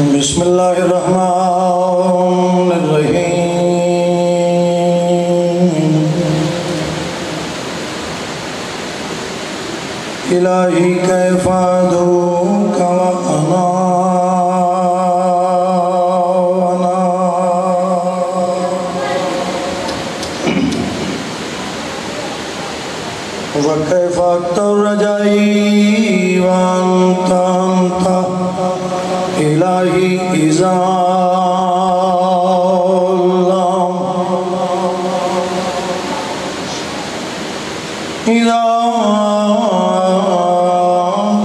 بسم اللہ الرحمن الرحیم الہی کیف ادعوک وانا وکیف اکتر رجائی وانت الہی اذا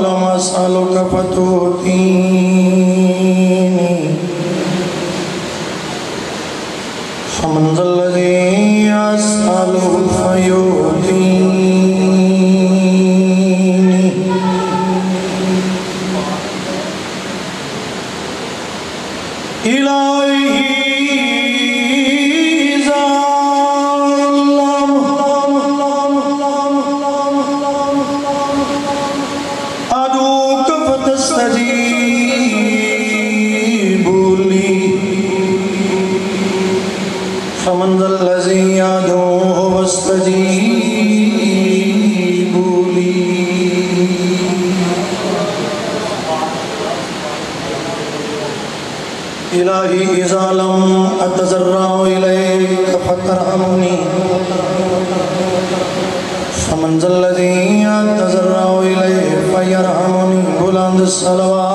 لم اسألک فتوتینی فمن ذا الذی اسألہ فیوتینی فمن ذا الذی یدعوہ واستجیب لی الہی اذا لم اتضرع الیک فترحمنی فمن ذا الذی اتضرع الیک فیرحمنی بلند الصلوات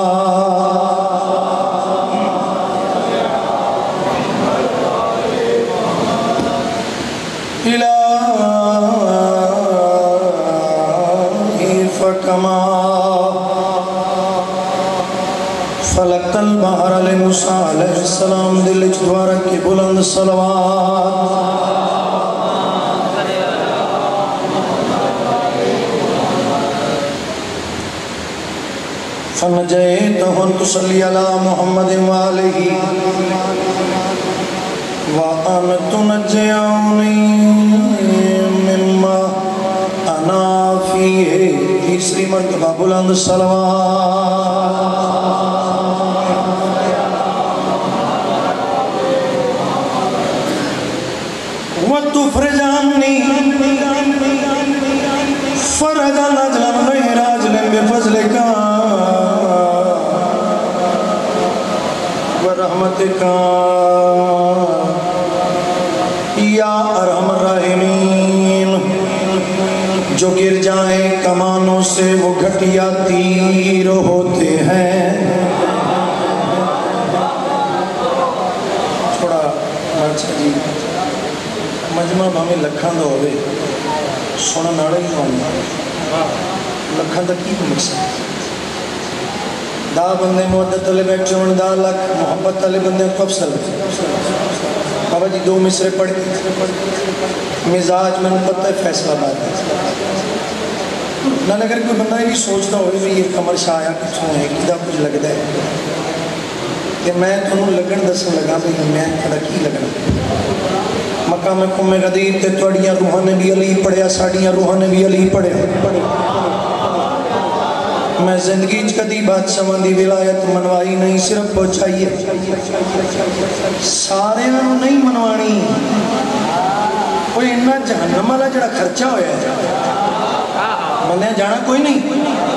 الہی فکما فلقت البحر لموسیٰ علیہ السلام دل اچھدوارک کی بلند صلوات فنجیتہ ان تصلی علی محمد وآلہ وَأَنْ تُنَجِّعُنِي مِمَّا أَنَا فِيهِ تیسری مرتبہ بلند صلوات وَتُفْرِجَ عَنِّي فَرَجًا عَجْلًا غَيْرَ عَجْلٍ بِفَضْلِكَ وَرَحْمَتِكَ یا ارحم الراحمین جو گر جائیں کمانوں سے وہ گھٹیا تیر ہوتے ہیں تھوڑا اچھا جی مجمع ہمیں لکھاں دا ہوئے سونا ناڑا ہی ہوں لکھاں دا کی مقصد دا بندے مودت علی بیٹھے دا لکھ محبت علی بندے کو افسر بابا جی دو مصرے پڑھ کے مزاج میں پتہ ہے فیصلہ بات ہے نہ اگر کوئی بندہ یہ سوچتا ہوئے بھی یہ کمر شایا کچھوں ہے کدھا کچھ لگ دے کہ میں تنہوں لگن دسن لگا بھی میں کھڑا کی لگنا مقام قوم غدیر تے توڑیاں روحاں نے بھی علی پڑھیا ساڑیاں روحاں نے بھی علی پڑھے میں زندگی کدی بادشاہ دی ولایت منوائی نہیں صرف پہنچائیے سارے نہیں منوانی کوئی انہا جہنم والا جڑا خرچہ ہویا ہے بندے جانا کوئی نہیں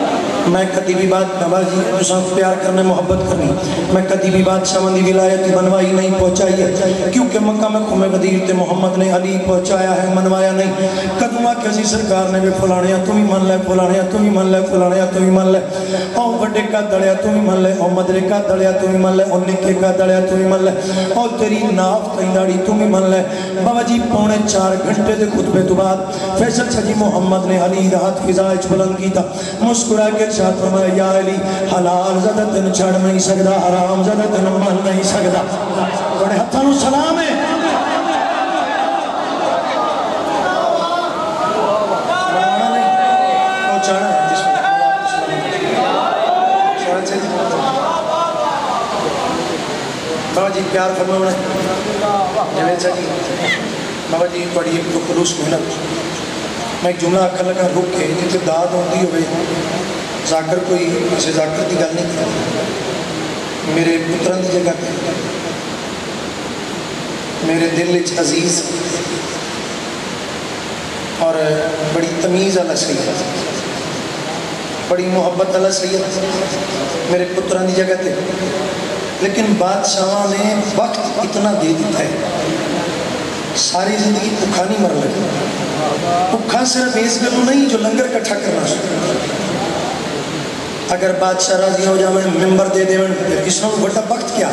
میں کدی بھی بات بابا جی تساں پیار کرنے محبت کرنی میں کدی بھی بات سمندی ولایت منوائی نہیں پہنچائی ہے کیونکہ مکہ میں قوم غدیر تے محمد نے علی پہنچایا ہے منوایا نہیں قدمہ کسی سرکار نے بھی فلانیا تمہیں من لے فلانیا تمہیں من لے فلانیا تمہیں من لے او بڑے کا دڑیا تمہیں من لے او مدرے کا دڑیا تمہیں من لے او نکے کا دڑیا تمہیں من لے او تیری ناف تینداڑی تمہیں من لے بابا جی 4.5 گھنٹے دے خطبے تو بعد فیصل چھجی محمد نے علی دہت فضائج بلند کی تھا مسکرا کے شاہ فرمایا یا علی حلال زدہ تن چھڑ نہیں سکتا حرام زدہ تن من نہیں سکتا بڑے ہتھانو سلام ہے بابا جی پیار فرماؤں جنہیں چاہیے بابا جی بڑی ایک تو خلوص محنت میں ایک جملہ آخر لگا رک کے جی داد ہوتی ہوئے ذاکر کوئی اسے ذاکر کی گل نہیں کرتا میرے پتران کی جگہ پہ میرے دل وچ عزیز اور بڑی تمیز والا سید بڑی محبت والا سید میرے پتران کی جگہ پہ لیکن بادشاہ نے وقت اتنا دے دیتا ہے ساری زندگی بھوکا نہیں مر لگا بھوکا صرف اس گلوں نہیں جو لنگر کٹھا کرنا اگر بادشاہ راضی ہو جاویں ممبر دے دیں کس نے بڑا وقت کیا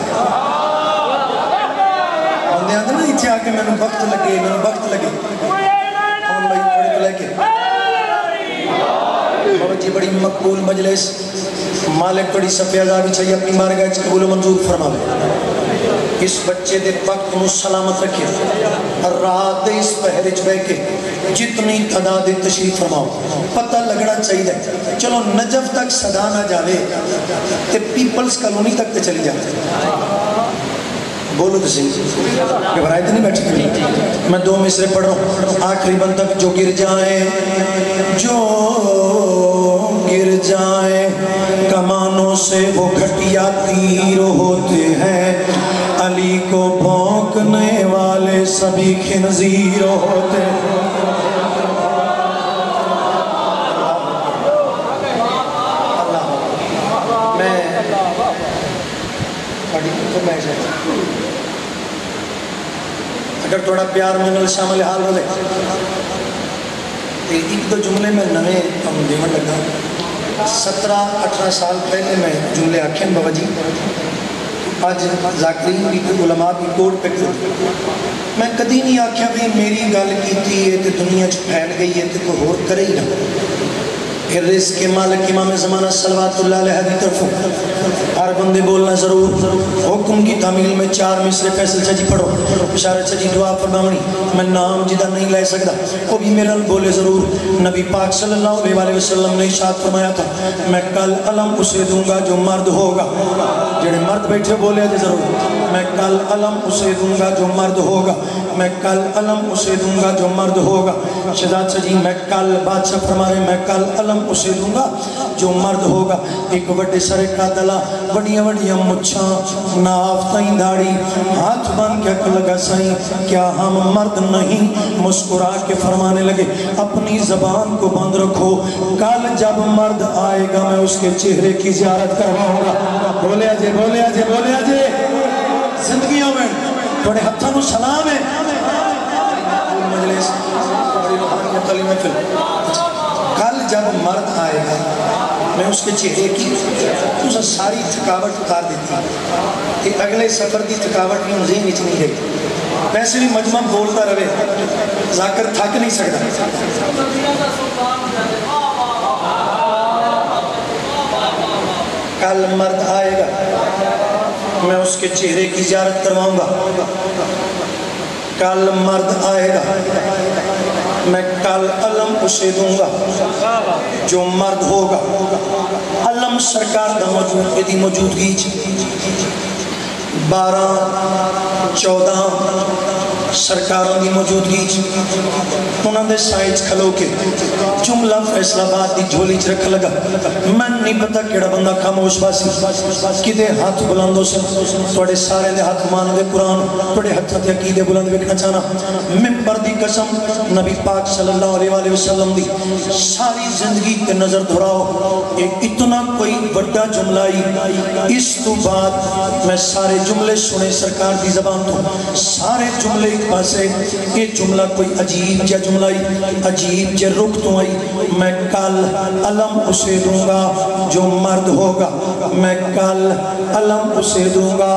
بندے آتے نا اتنے آ کے میں نے وقت لگے ہم بھائی کھڑے کو لے کے بابا جی بڑی مقبول مجلس مالک بڑی صفحہ بھی چاہیے اپنی بارگاہ قبول و منظور فرماوے اس بچے دے وقت کو سلامت رکھے اور رات دے اس پہرچ بے کے جتنی تعداد تشریف فرماؤ پتہ لگنا چاہیے چلو نجف تک صدا نہ جاوے تے پیپلز کالونی تک تے چلی جاتے بولو تو صحیح گھبرائے تو نہیں بیٹھے میں 2 مصرے پڑھ رہا ہوں آخری بند تک جو گر جائیں کمانوں سے وہ گھٹیا تیر ہوتے ہیں علی کو بھونکنے والے سبھی خنزیر ہوتے ہیں اگر تھوڑا پیار میں شامل حال ہو لے ایک 2 جملے میں نویں ہم دیون لگا 17-18 سال پہلے میں جملے آکھیں بابا جی آج ذاکرین بھی علماء بھی کوٹ پہ میں کدی نہیں آکھیا بھی میری گل کیتی ہے تو دنیا پھیل گئی ہے تو کوئی اور کرے ہی نہ پھر رزق کے مالک امام زمانہ صلوات اللہ علیہ دی طرفوں ہر بندے بولنا ضرور حکم کی تعمیل میں 4 مصرے فیصل چجی پڑھو اشارہ چجی دعا فرماونی میں نام جدہ نہیں لے سکتا وہ بھی میرا بولے ضرور نبی پاک صلی اللہ علیہ وسلم نے ارشاد فرمایا تھا میں کل علم اسے دوں گا جو مرد ہوگا جڑے مرد بیٹھے بولے تھے ضرور میں کل علم اسے دوں گا جو مرد ہوگا میں کل علم اسے دوں گا جو مرد ہوگا شہزاد سجی میں کل بادشاہ فرما رہے میں کل علم اسے دوں گا جو مرد ہوگا ایک بڑے سرے کا دلا بڑیاں بڑیاں مچھاں ناف تائیں داڑی ہاتھ بان کے اکل لگا سائیں کیا ہم مرد نہیں مسکرا کے فرمانے لگے اپنی زبان کو بند رکھو کل جب مرد آئے گا میں اس کے چہرے کی زیارت کرواؤں گا بولے آجے بولے آجے بولے آجے زندگیوں میں بڑے ہتھوں کو سلام ہے مجلس بڑی روحانیت علی محفل کل جب مرد آئے گا میں اس کے چہرے کی اسے ساری تھکاوٹ اتار دیتی کہ اگلے سفر کی تھکاوٹ بھی ذہن نیچ نہیں گئی ویسے بھی مجمع بولتا رہے ذاکر تھک نہیں سکتا کل مرد آئے گا میں اس کے چہرے کی زیارت کرواؤں گا کل مرد آئے گا میں کل علم اسے دوں گا جو مرد ہوگا علم سرکار دا موجودگی 12-14 سرکاروں دی موجودگی انہوں نے سائنس کھلو کے جملہ فیصلہ بات دی جھولی چ رکھ لگا میں نہیں پتا کیڑا بندہ خاموش باسی کدے ہاتھ بلندوں سے توڑے سارے دے ہاتھ مان دے قرآن توڑے ہاتھ دے عقیدے بلند ویکھنا چاہنا ممبر دی قسم نبی پاک صلی اللہ علیہ وسلم دی ساری زندگی تے نظر دھراؤ ایک اتنا کوئی بڑا جملہ ہی اس تو بعد میں سارے جملے سنے سرکار دی زبان تو سارے جملے ایک پاسے یہ جملہ کوئی عجیب جا جملہ ہی عجیب جا رک تو آئی میں کل علم اسے دوں گا جو مرد ہوگا میں کل علم اسے دوں گا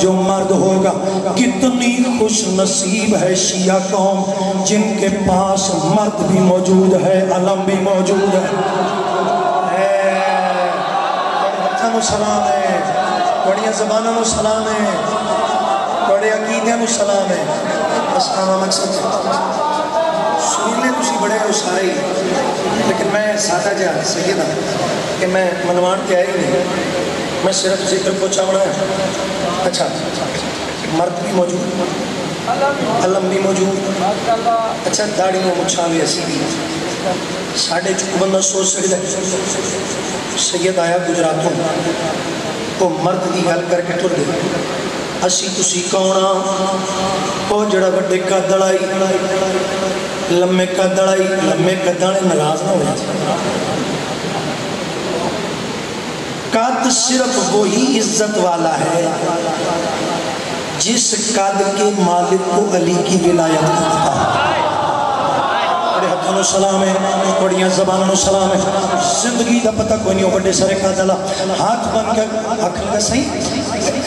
جو مرد ہوگا کتنی خوش نصیب ہے شیعہ قوم جن کے پاس مرد بھی موجود ہے علم بھی موجود ہے بڑے سلام ہے بڑی زبانوں سلام ہے بڑے عقیدے میں سلام ہے اسلام مقصد سنیلے تسی بڑے ہو سارے لیکن میں سادہ جا سید ہوں کہ میں منوان کے آئی نہیں میں صرف ذکر کو چاہنا ہے اچھا مرد بھی موجود علم بھی موجود اچھا داڑیوں مچھاں بھی ایسی بھی ساڑھے چکو بندہ سوچ سکتا ہے سید آیا گجراتوں وہ مرد دی حل کر کے ٹر دے اسی تسی کونا وہ جڑا بڑے کا دڑائی لمے کا دڑائی لمے کا دڑائی نراز نہ ہوئی قد صرف وہی عزت والا ہے جس قد کے مالک کو علی کی ولایت کرتا ہے ہاتھوں سلام ہے بڑیاں زبانوں سلام ہے زندگی دا پتہ کوئی نہیں ہو بڑے سارے کا دلا ہاتھ بن کے آنکھ لگا صحیح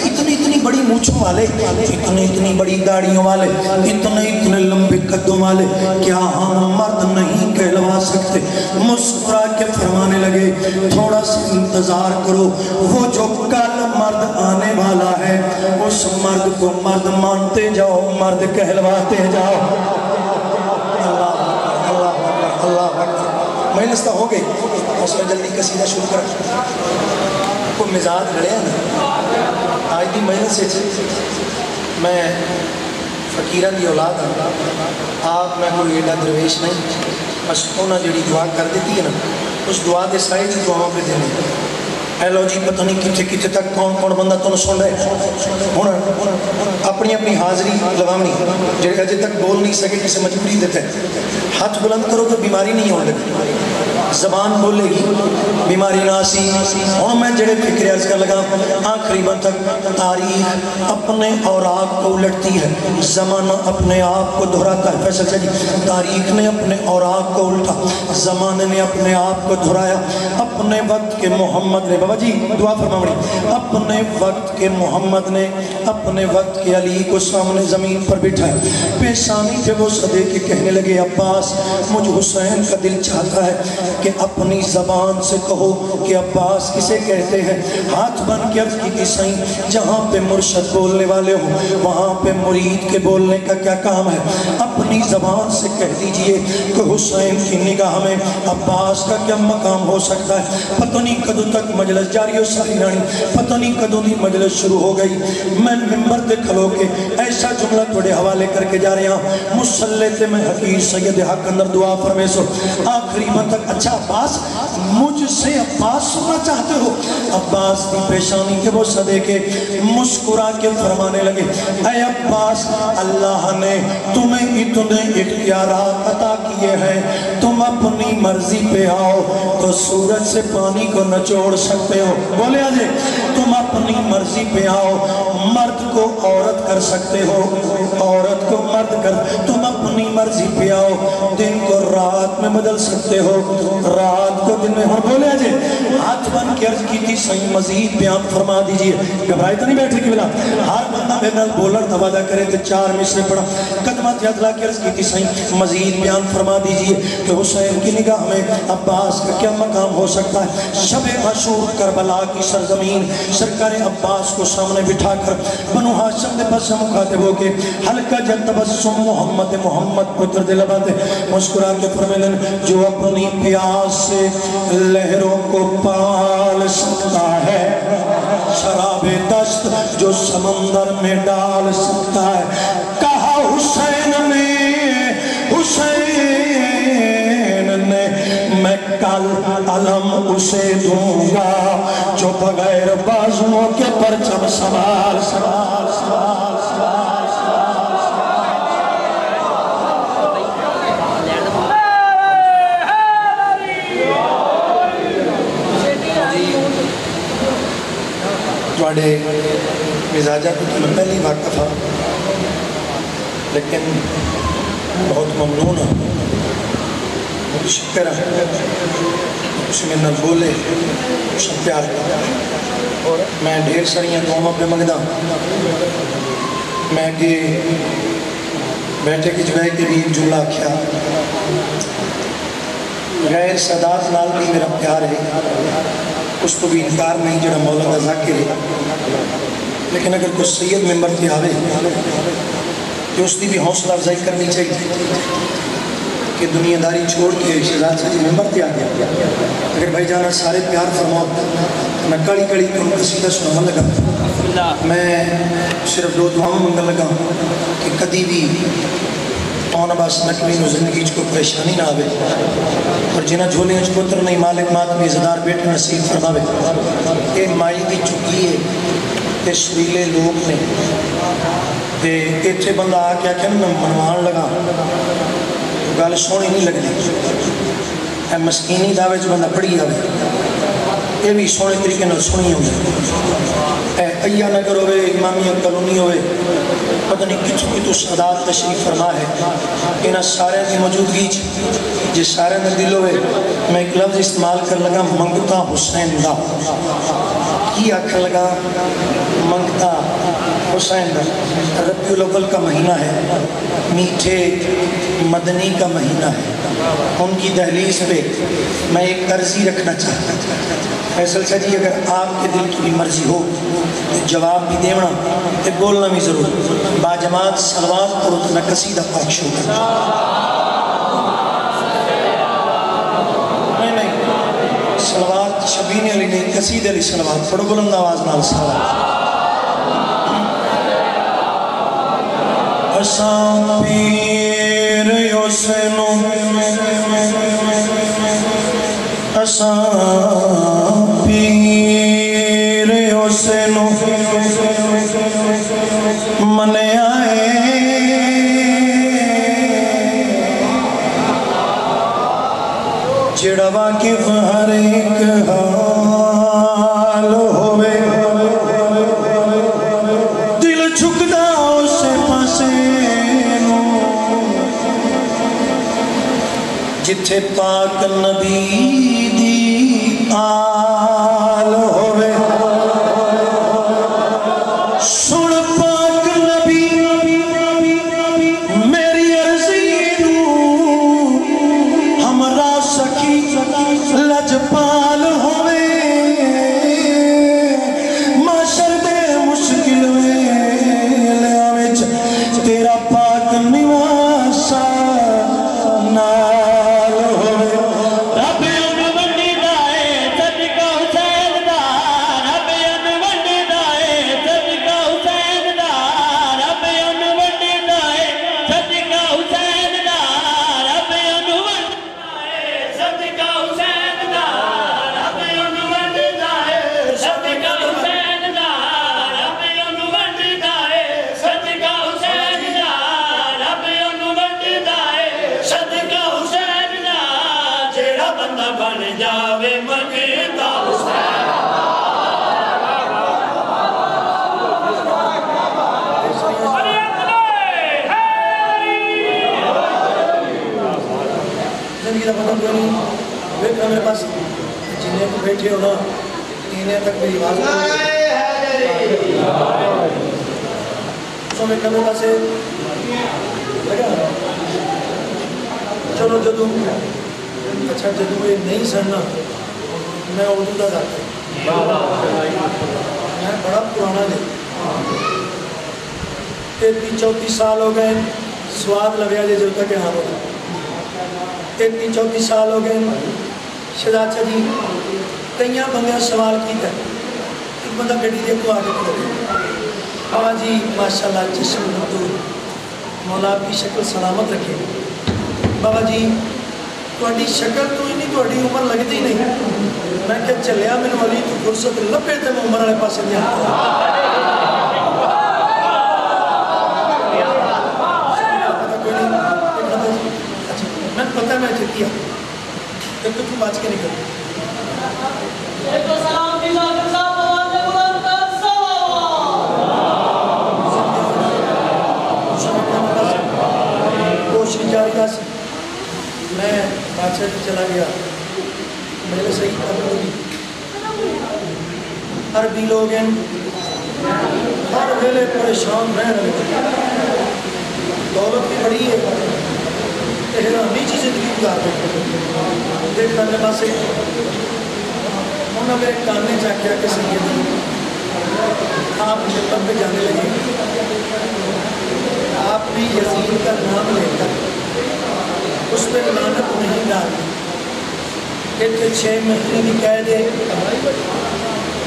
اتنی بڑی مونچھوں والے اتنی بڑی داڑیوں والے اتنے لمبے قدوں والے کیا ہم مرد نہیں کہلوا سکتے مسکرا کے فرمانے لگے تھوڑا سا انتظار کرو وہ جو کل مرد آنے والا ہے اس مرد کو مرد مانتے جاؤ مرد کہلواتے جاؤ اللہ محنستہ ہو گئی اس میں جلدی قصیدہ شروع کر کوئی مزاج لڑے ہیں آج دی محنت سے میں فقیران دی اولاد ہوں آپ میں کوئی ایڈا درویش نہیں بس انہاں جڑی دعا کر دیتی ہے نا اس دعا دے سائے جی دعاوں پہ دینے اے لو جی پتہ نہیں کتے تک کون بندہ تو نہ سن رہے اپنی حاضری لگامنی جڑے اجے تک بول نہیں سکے کسے مجبوری دیتے ہیں ہاتھ بلند کرو تو بیماری نہیں ہونے لگی زبان بولے گی بیماری نہ سی اور میں جڑے فکر عرض کر لگا آخری بند تک تاریخ اپنے اوراق کو الٹتی ہے زمانہ اپنے آپ کو دہراتا ہے فیصل چاہیے تاریخ نے اپنے اوراق کو الٹا زمانے نے اپنے آپ کو دہرایا اپنے وقت کے محمد نے بابا جی دعا فرماؤں اپنے وقت کے محمد نے اپنے وقت کے علی کو سامنے زمین پر بٹھایا پیشانی پہ وہ صدے کے کہنے لگے عباس مجھ حسین کا دل چاہتا ہے کہ اپنی زبان سے کہو کہ عباس کسے کہتے ہیں ہاتھ بن کے عرض کی سائیں جہاں پہ مرشد بولنے والے ہوں وہاں پہ مرید کے بولنے کا کیا کام ہے اپنی زبان سے کہہ دیجئے کہ حسین کی نگاہ میں عباس کا کیا مقام ہو سکتا ہے پتہ نہیں کدو تک مجلس جاری ہو ساری رانی پتہ نہیں کدو دی مجلس شروع ہو گئی میں ممبر تے کھلو کے ایسا جملہ توڑے حوالے کر کے جا رہے ہیں مسلح تے میں حقیر سید حق اندر دعا فرمے سو آخری من تک اچھا عباس مجھ سے عباس سننا چاہتے ہو عباس کی پیشانی کے وہ صدے کے مسکرا کے فرمانے لگے اے عباس اللہ نے تمہیں اتنے اختیارات عطا کیے ہیں تم اپنی مرضی پہ آؤ تو سورج سے پانی کو نچوڑ سکتے ہو بولے آجے تم اپنی مرضی پہ آؤ مرد کو عورت کر سکتے ہو عورت کو مرد کر تم اپنی مرضی پہ آؤ دن کو رات میں بدل سکتے ہو رات کو دن میں ہم بولے آجے ہاتھ بن کے عرض کی تھی صحیح مزید بیان فرما دیجئے گھبرائی تو نہیں بیٹھے کی بلا ہر بندہ میرے نال بولر توادہ کرے تو 4 مصرے پڑھا قدمات یاد لا کے عرض کی تھی صحیح مزید بیان فرما دیجئے کہ حسین کی نگاہ میں عباس کا کیا مقام ہو سکتا ہے شب مشہور کربلا کی سرزمین سرکار عباس کو سامنے بٹھا کر بنو ہاشم دے بس مخاطب ہو کے ہلکا جل تبسم محمد پتر دے لباتے مسکرا کے فرمیلن جو اپنی پیاس سے لہروں کو پال سکتا ہے شراب دست جو سمندر میں ڈال سکتا ہے کہا حسین نے میں کل علم اسے دوں گا جو بغیر بازوؤں کے پرچم سوال توڑے مزاجہ کو تو میں پہلی واقف ہوں لیکن بہت ممنون ہوں شکر ہے اس میں نہ بولے اس میں پیار کرتا اور میں ڈھیر ساریاں دعاوں پہ مگدہ میں کہ بیٹھے کی جوائے کے بھی ایک جملہ کیا غیر صداز نال بھی میرا پیار ہے اس کو بھی انکار نہیں جڑا مولانا ذاکر ہے لیکن اگر کچھ سید ممبر کی آوے کہ اس کی بھی حوصلہ افزائی کرنی چاہیے کہ دنیا داری چھوڑ کے شہزاد سے ممبر تے آ گیا اگر بھائی جانا سارے پیار فرماؤ میں کڑی کڑی ان قصیدہ سنانا لگا میں صرف 2 دعاؤں منگل لگا کہ کدی بھی کون بس نکوی نو زندگی کو پریشانی نہ آوے اور جنہ جھولیاں پتر نہیں مالک ماتمی عزدار بیٹے نصیب فرماوے اے مائی دی چکی ہے تے سویلے لوگ نے تے ایتھے بندہ آ کے آکھے نا منوان لگا گل سونی نہیں لگدی اے مسکینی دعوے جو بندہ پڑھی آوے یہ بھی سونے طریقے نال سنی ہوئے اے ایا نگر ہوئے امامیہ کلونی ہوئے پتہ نہیں کچھ کی تو سعداد تشریف فرما ہے انہاں سارے کی موجودگی جی سارے نے دل ہوئے میں ایک لفظ استعمال کر لگا منگتا حسین دا کی آکھر لگا منگتا حسین دا ربیع الاول کا مہینہ ہے میٹھے مدنی کا مہینہ ہے ان کی دہلیز پہ میں ایک عرضی رکھنا چاہتا فیصل شاہ جی اگر آپ کے دل کی بھی مرضی ہو جواب بھی دینا تو بولنا بھی ضرور باجماعت صلوات کرو تو نہ قصیدہ پاک شو نہیں صلوات شبین علی نہیں قصید علی صلوات پڑھو بلند آواز نال صلوات اساں پیر یوسینو اساں پیر یوسینو منے آئے جڑا واقف ہر ایک حال ہوئے دل جھکدا اسے پاسے جتھے پاک نبی دی آل ہوئے سن پاک نبی میری عرضی نو ہمرا سخی لجپال ہوئے معاشر دے مشکل ویلیاں وچ تیرا پاک نواسا میرے پاس جنہیں کو بیٹھے ہونا انہیں تک میری آواز سو میں کمرے پاس لگا چلو جدو اچھا جدو یہ نہیں سننا میں اردو دا جاتا میں بڑا پرانا دے 33-34 سال ہو گئے سواد لگیا جے جو تک یہاں ہوگا 33-34 سال ہو گئے شہزاد شاہ جی کئیاں بندیاں سوال کیتا ہے ایک بندہ گھڑی دے کو آگے کھڑے بابا جی ماشاءاللہ جسم نور مولا آپ کی شکل سلامت رکھے بابا جی تہاڈی شکل تو ہی نہیں تہاڈی عمر لگتی نہیں میں کہ چلیا مینوں علی تو فرصت لبے تے میں عمر والے پاسے نہیں آتا میں پتہ میں جتیا کہ تو بچ کے نکل کوشش جاری تھا میں بادشاہ سے چلا گیا میرے صحیح قبل ہوگی عربی لوگ ہیں ہر ویلے پریشان رہ رہے دولت بھی بڑی ہے احرامی چیز زندگی گزار رہے دیکھنا میرے پاس سے انہوں نے میرے کاننے چاہ کیا کہ سیدی آپ ملت پہ جانے لگے آپ بھی یزید کا نام لے کر اس پہ لعنت نہیں ڈالی کہ 6 مہینے بھی کہہ دے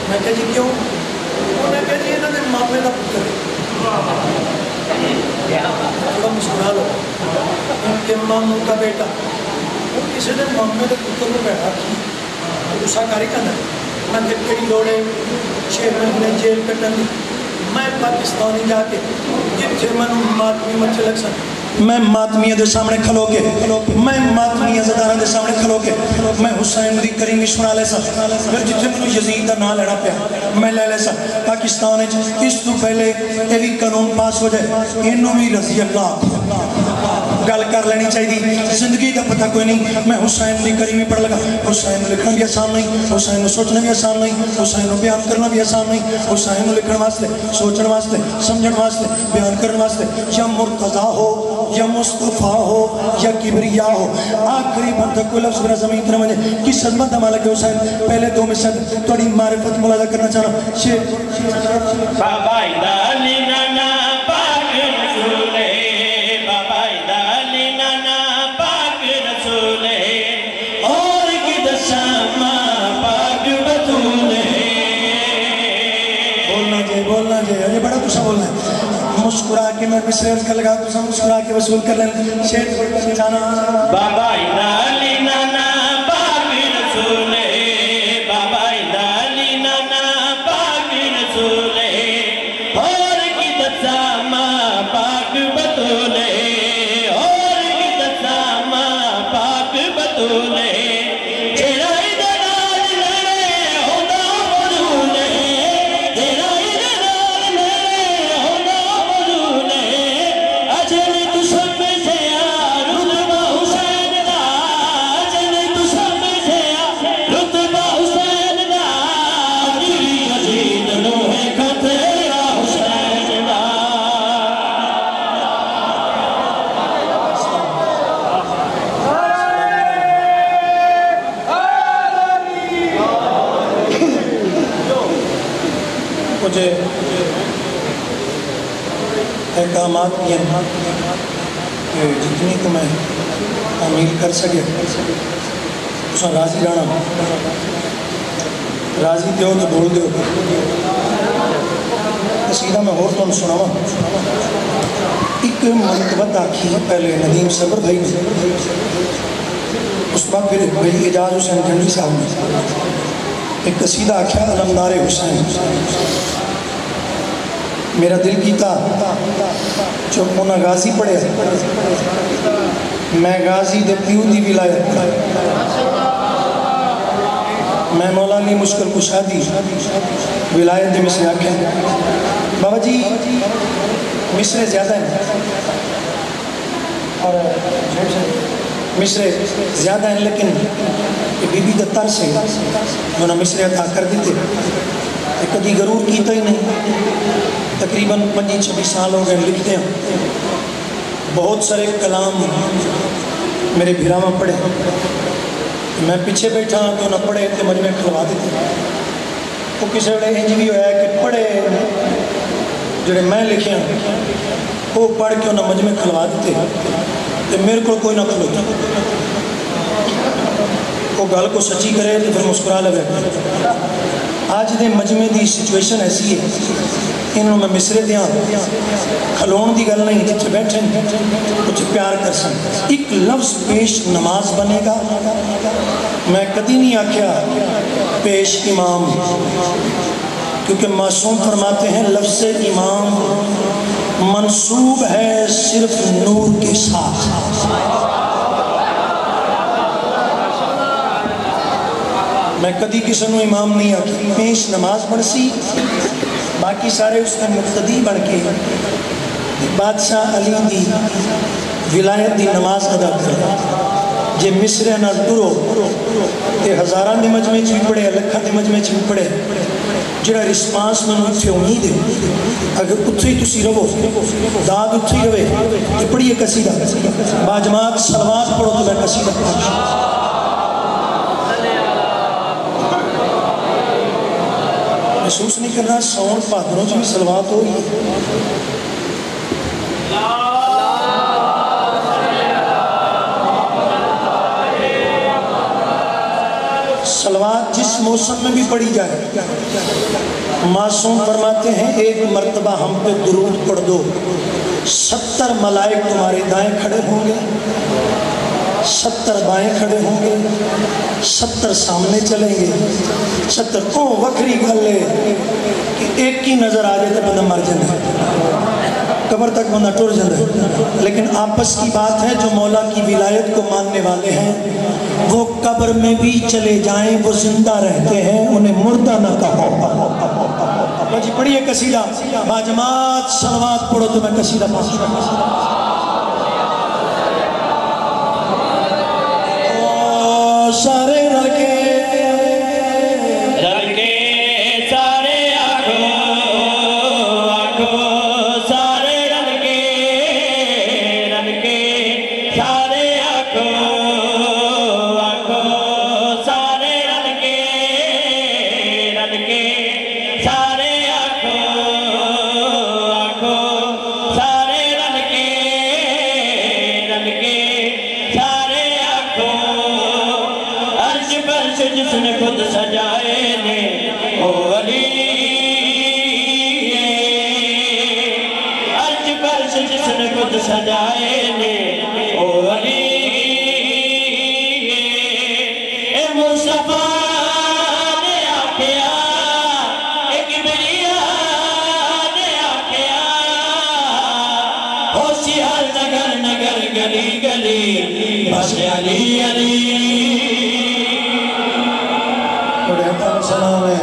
میں کہا جی کیوں انہوں نے کہا جی انہوں نے مامے کا پتر ہے تھوڑا مسکرا لو ان کے ماموں کا بیٹا وہ کسی نے مامے کے پتر کو بیٹھا کی غصہ کاری کرنا نہ کہ کئی لوڑے 6 مہینے جیل کٹن دی میں پاکستانی جا کے جتھے میں ماتمی مچھے لگ سکتا میں ماتمیہ دے سامنے کھلو کے میں ماتمیہ زدارہ دے سامنے کھلو کے میں حسین دی کریمی سنا لے سا پھر جتھے میں یزید دا نہ لینا پیا میں لے سا پاکستان اس تو پہلے ایوی قانون پاس ہو جائے انہوں بھی رضی اللہ گل کر لینی چاہیے زندگی کا پتہ کوئی نہیں میں حسین دی کریمی پڑھ لگا حسین لکھنا بھی آسان نہیں حسین سوچنا بھی آسان نہیں حسین بیان کرنا بھی آسان نہیں حسین لکھنا واسطے سوچنا واسطے سمجھنا واسطے بیان کرنا واسطے یا مرتضی ہو یا مصطفیٰ ہو یا کبریا ہو آخری بندہ کوئی لفظ میرا زمین تنہ مجھے کس عظمت مالک حسین پہلے 2 میں سے توڑی معرفت ملاحظہ کرنا چاہنا شیر بابا ادالی نانا پاک رسولے بابا ادالی نانا پاک رسولے اور کی دشامہ پاک بطولے بولنا جے یہ بڑا تُسا بولنا ہے مسکرا کے میں مصرے کر لگا تُسا مسکرا کے وصول کر لیں شیر جانا بابا ادالی نانا پاک رسولے بابا ادالی نانا پاک رسولے اور کی دشامہ پاک بطولے اور کی دشامہ پاک بطولے مجھے احکامات کیا کہ جتنی کو میں تعمیل کر سکے اس میں راضی رہنا راضی دیو تو بول دیو قصیدہ میں اور تم سناوا ایک منقبت آکھی پہلے ندیم صبر بھائی نے اس بعد پھر بھائی اجاز حسین جنگی صاحب نے ایک قصیدہ آکھا علمدار حسین میرا دل کیتا جو انہا غازی پڑے میں غازی دے پیو دی ولایت میں مولا علی مشکل کشادی ولایت دے مصر آکھیں بابا جی مصر زیادہ ہیں اور مصر زیادہ ہیں لیکن بی بی دتر سے انہوں نے مصر عطا کر دیتے کدی غرور کیتا ہی نہیں تقریباً 25-26 سال ہو گئے لکھتے ہیں بہت سارے کلام میرے بھیراما پڑھے میں پیچھے بیٹھا تو نہ پڑھے تو مجمع کھلوا دیتے وہ کسی وڑے انج بھی ہویا ہے کہ پڑھے جڑے میں لکھے ہیں وہ پڑھ کے انہیں مجمع کھلوا دیتے تو میرے کو کوئی نہ کھلوتا وہ گل کو سچی کرے تو پھر مسکرا لگے آج دے مجمع دی سچویشن ایسی ہے انہوں میں مصرے دیاں کھلون دی گل نہیں جتنے بیٹھیں کچھ پیار کر سکتے ایک لفظ پیش نماز بنے گا میں کدی نہیں آکھیا پیش امام کیونکہ معصوم فرماتے ہیں لفظ امام منصوب ہے صرف نور کے ساتھ میں کدی کسی نے امام نہیں آکھی پیش نماز بن سی باقی سارے اس میں مقتدی بن کے بادشاہ علی دی ولایت دی نماز ادا کرنا جے مصرے نہ ٹرو تے ہزاران دی مجمع چ بھی پڑھے لکھاں دی مجمع چ بھی پڑھے جڑا رسپانس میں اتھے امید ہے اگر اتھے ہی تسی رہو داد اتھے ہی رہے تے پڑھیے قصیدہ باجماعت سلوات پڑھو تو میں قصیدہ پڑھوں محسوس نہیں کرنا سون پادروں سے بھی سلوات ہو رہی ہے سلوات جس موسم میں بھی پڑھی جائے معصوم فرماتے ہیں ایک مرتبہ ہم پہ درود پڑھ دو 70 ملائک تمہارے دائیں کھڑے ہوں گے، 70 بائیں کھڑے ہوں گے، 70 سامنے چلیں گے، 70 کو وکری گل ہے کہ ایک کی نظر آ جائے تو بندہ مر جاتا ہے، قبر تک بندہ ٹر جاتا ہے، لیکن آپس کی بات ہے جو مولا کی ولایت کو ماننے والے ہیں وہ قبر میں بھی چلے جائیں وہ زندہ رہتے ہیں، انہیں مردہ نہ کہو۔ جی پڑھیے قصیدہ، باجماعت صلوات پڑھو تو میں قصیدہ پڑھوں۔ سارے رل کے سارے آکھو آکھو سارے رل کے سارے آکھو آکھو سارے رل کے سارے آکھو آکھو سارے رل کے سارے آکھو عرش فرش جس نے خود سجائے نے او علی، عرش فرش جس نے خود سجائے نے او علی، اے مصطفیٰ نے آکھیا اے کبریا نے آکھیا ہوشی ہر نگر نگر گلی گلی بس علی علی۔ سلام ہے،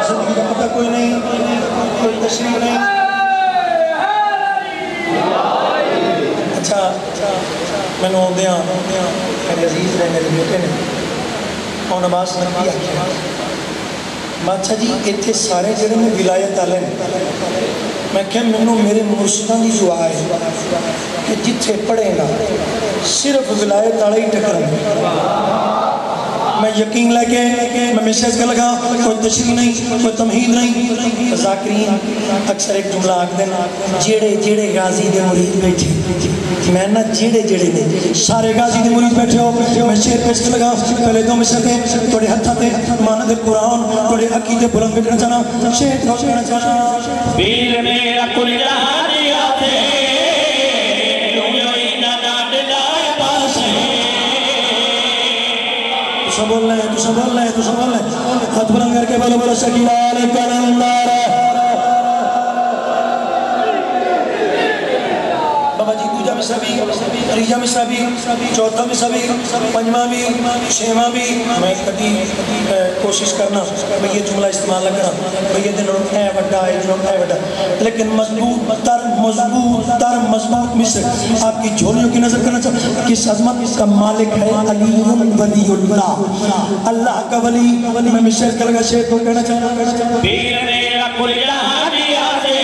زندگی کا پتہ کوئی نہیں، کوئی تشریف نہیں۔ اچھا میں نے ہوندیاں میرے عزیز نے میرے بیٹے نے اور نماز نبی آکھیا بادشاہ جی اتھے سارے جڑے میں ولایت آلے میں کہا منو میرے مرشدان دی دعا ہے کہ جتھے پڑھیں گا صرف ولایت آلے ہی ٹکریں، میں یقین لے کے میں میسیج کا لگا کوئی تشریح نہیں کوئی تمہید نہیں، ذاکرین اکثر ایک جملہ آکھ دینا جیڑے جیڑے غازی دے مرید بیٹھے، میں نہ جیڑے جیڑے دے سارے غازی دے مرید بیٹھے ہو، میں شیر پیش کے لگا پہلے دو مسئلے توڑے ہتھا تے ماند قرآن توڑے عقید بلند بٹھنا چاہنا شیر روش کرنا چاہنا پیر میرا کل جہانی آتے بولنا ہے تو بولنا ہے تو بولنا ہے ہاتھ بلند کر کے بولو بولو شکیلہ علیکہ اللہ بابا جی دوجہ مصرہ بھی تریجہ مصرہ بھی چوتھا مصرہ بھی پنجمہ بھی چھیمہ بھی میں کبھی کوشش کرنا میں یہ جملہ استعمال نہ کرنا میں یہ دنوں اے وڈا اے جنوں اے وڈا لیکن مضبوط تر مصر آپ کی جھولیوں کی نظر کرنا چاہتا کس عظمت کا مالک ہے علی ولی اللہ اللہ کا ولی میں مصر کا لگا شیخ کو کہنا چاہتا پیر میرا کل جہانی آتے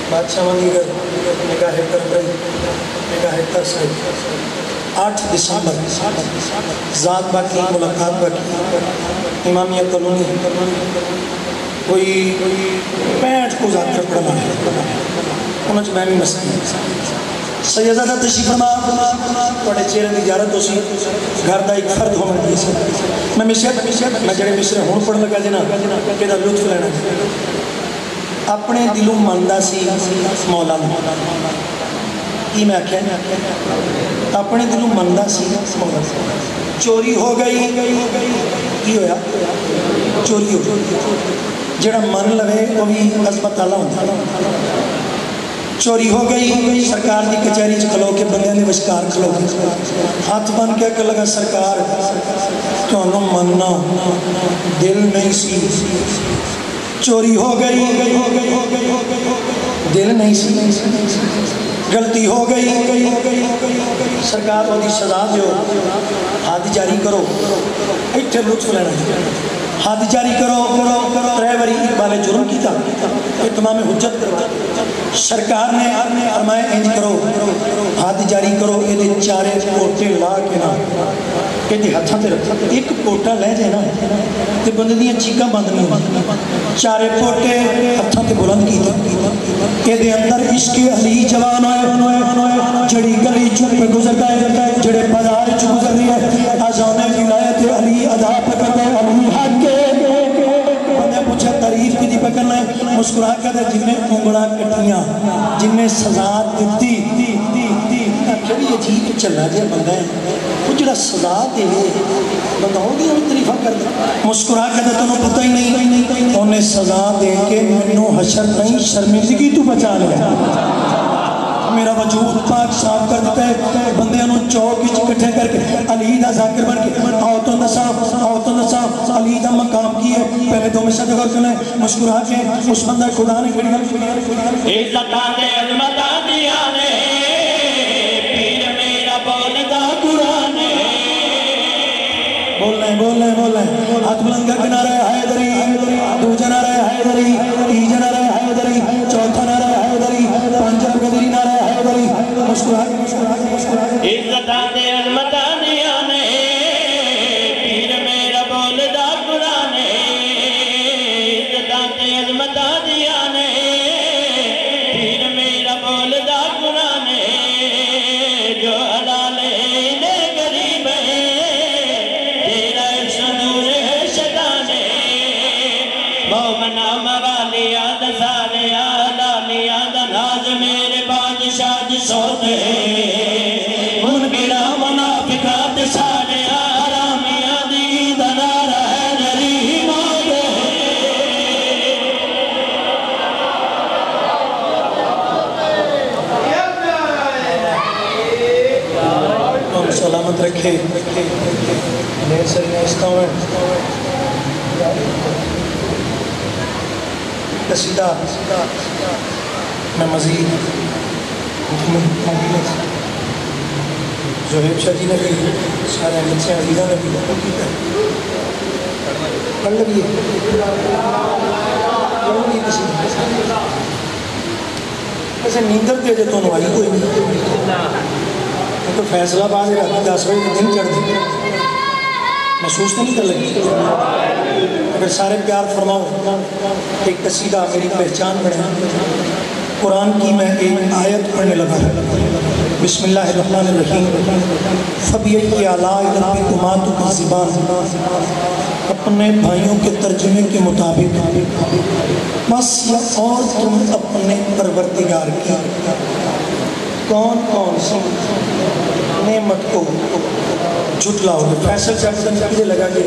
بادشاہ منیگر نگاہ کربری نگاہ ترسائی 8 دسمبر ذات باقی ملاقات باقی امامیہ کلونی کوئی 65 کو ذات کر پڑھنا ہے انہوں نے میں بھی مسئلہ سیدہ تشریف فرما توڑے چہرے دی اجازت ہو سی گھر دا ایک فرد ہو میں میں مشہد میں جڑے مشہد ہون پڑھ لگا جنا کہ دا لطف لینا اپنے دلوں مندہ سی مولا یہ میں کیا اپنے دلوں مندہ سی مولا چوری ہو گئی کی ہویا چوری ہو گئی جڑا من لوے وہ بھی عظمت اللہ ہوتا چوری ہو گئی سرکار دی کچہری چ کھلو کے بندے نے وشکار کھلو کے ہاتھ بن کے کہ لگا سرکار تانوں مننا دل نہیں سی چوری ہو گئی دل نہیں سی غلطی ہو گئی سرکار وہ دی سزا دیو حد جاری کرو ایتھے لطف لینا حد جاری کرو ترے بارے جرم کیتا اتمام حجت کرو سرکار نے فرمایا انج کرو حد جاری کرو یہ چارے پوٹے لا کے نا یہ ہاتھوں تے رکھو ایک پوٹا لے جائے نا تے بندے دیاں چیکاں بند نہیں ہوندیاں چارے پوٹے ہاتھوں تے بلند کیتے یہ اندر عشق علی جوان ہوئے جڑی گلی چپ پہ گزر گئے جڑے بازار چ گزر رہی ہے اذان ولایت علی ادا پہ کرتے علی حق بندے پوچھا تعریف کی دی پکڑنا ہے مسکرا کر جن نے انگڑا کٹیاں جن نے سزا دیتی کبھی عجیب چلا جائے بندہ ہے وہ جڑا سزا دے بندہ ہو گیا تعریفہ کر دے مسکرا کر تمہیں پتہ ہی نہیں انہیں سزا دے کے منو حشر نہیں شرمندگی تو بچا لیا میرا وجود پاک صاف کر دیتا ہے بندے انہوں چوک اکٹھے کر کے علی دا ذاکر بن کے آوتوں دا صاف علی دا مقام کی ہے پہلے دو میں سے جگہ کرنے مشکورہ کے اس بندہ خدا نے کھڑی عزتاں دے عظمتاں دیاں نے پیر میرا بولدا قرآن بول رہے ہیں ہاتھ بلند کر کے نعرہ حیدری دوجہ نعرہ حیدری تیجہ نعرہ حیدری چوتھا نعرہ حیدری پنجاب قدری نعرہ حیدری عزتاں دے عظمتاں دیاں نے پیر میرا بولدا قرآن عزتاں دے عظمتاں دیاں نے پیر میرا بولدا قرآن جو حلال دے غریب تیرا صدور شیطان مومنا موالیا دا سالیا لالیا دا ناز میرے بادشاہ دی سوت منکرا منافقات سالیا حرامیا دی دا نعرہ حیدری موت ہم سلامت رکھے میرے سر نیستہ ہوئے قصیدہ میں مزید زہیب شاہ جی نے بھی سارے احمد سے عزیزہ نے بھی لکھو کی پڑھ لگیے قصیدہ ایسے نیندر دے جو تو نوائی کوئی نہیں تو فیصلہ بازی رہتی 10 بجے دن چڑھ دی محسوس نہیں کر لگی اگر سارے پیار فرماؤ ایک قصیدہ میری پہچان بڑھے قرآن کی میں ایک آیت پڑھنے لگا بسم اللہ الرحمن الرحیم فَبِيَيِّ عَلَىٰ رَبِّكُمَا تُكَذِّبَانِ اپنے بھائیوں کے ترجمے کے مطابق بس یا اور تم اپنے پروردگار کی کون کون سی نعمت کو جھٹلاؤ گے فیصل چاہتا مجھے لگا کہ